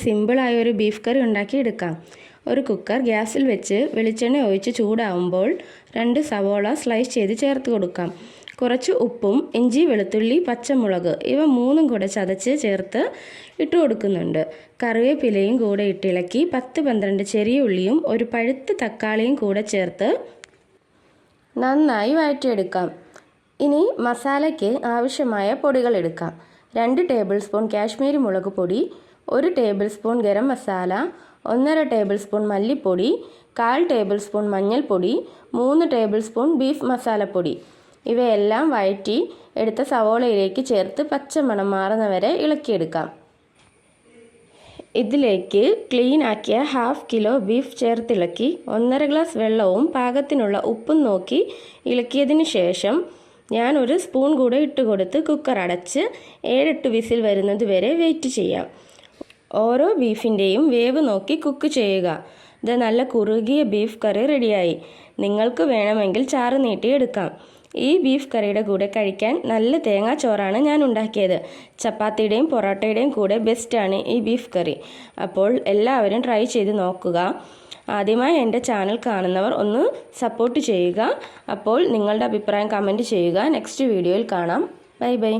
സിമ്പിളായ ഒരു ബീഫ് കറി ഉണ്ടാക്കിയെടുക്കാം. ഒരു കുക്കർ ഗ്യാസിൽ വെച്ച് വെളിച്ചെണ്ണ ഒഴിച്ച് ചൂടാവുമ്പോൾ 2 സവോള സ്ലൈസ് ചെയ്ത് ചേർത്ത് കൊടുക്കാം. കുറച്ച് ഉപ്പും ഇഞ്ചി, വെളുത്തുള്ളി, പച്ചമുളക് ഇവ 3ഉം കൂടെ ചതച്ച് ചേർത്ത് ഇട്ട് കൊടുക്കുന്നുണ്ട്. കറിവേപ്പിലയും കൂടെ ഇട്ടിളക്കി 10-12 ചെറിയ ഉള്ളിയും ഒരു പഴുത്ത തക്കാളിയും കൂടെ ചേർത്ത് നന്നായി വഴറ്റിയെടുക്കാം. ഇനി മസാലയ്ക്ക് ആവശ്യമായ പൊടികൾ എടുക്കാം. 2 ടേബിൾ സ്പൂൺ കാശ്മീരി മുളക് പൊടി, 1 table spoon garam masala, 1.5 table spoon മല്ലിപ്പൊടി, 1/4 ടേബിൾ സ്പൂൺ മഞ്ഞൾപ്പൊടി, 3 ടേബിൾ സ്പൂൺ ബീഫ് മസാലപ്പൊടി. ഇവയെല്ലാം വഴറ്റി എടുത്ത സവോളയിലേക്ക് ചേർത്ത് പച്ചമണം മാറുന്നവരെ ഇളക്കിയെടുക്കാം. ഇതിലേക്ക് ക്ലീൻ ആക്കിയ 1/2 കിലോ ബീഫ് ചേർത്തിളക്കി 1.5 ഗ്ലാസ് വെള്ളവും പാകത്തിനുള്ള ഉപ്പും നോക്കി ഇളക്കിയതിന് ശേഷം ഞാൻ 1 സ്പൂൺ കൂടെ ഇട്ട് കൊടുത്ത് കുക്കർ അടച്ച് 7-8 വിസിൽ വരുന്നത് വരെ വെയിറ്റ് ചെയ്യാം. ഓരോ ബീഫിൻ്റെയും വേവ് നോക്കി കുക്ക് ചെയ്യുക. ഇത് നല്ല കുറുകിയ ബീഫ് കറി റെഡിയായി. നിങ്ങൾക്ക് വേണമെങ്കിൽ ചാറ് നീട്ടിയെടുക്കാം. ഈ ബീഫ് കറിയുടെ കൂടെ കഴിക്കാൻ നല്ല തേങ്ങാച്ചോറാണ് ഞാൻ ഉണ്ടാക്കിയത്. ചപ്പാത്തിയുടെയും പൊറോട്ടയുടെയും കൂടെ ബെസ്റ്റാണ് ഈ ബീഫ് കറി. അപ്പോൾ എല്ലാവരും ട്രൈ ചെയ്ത് നോക്കുക. ആദ്യമായി എൻ്റെ ചാനൽ കാണുന്നവർ ഒന്ന് സപ്പോർട്ട് ചെയ്യുക. അപ്പോൾ നിങ്ങളുടെ അഭിപ്രായം കമൻറ്റ് ചെയ്യുക. നെക്സ്റ്റ് വീഡിയോയിൽ കാണാം. Bye bye.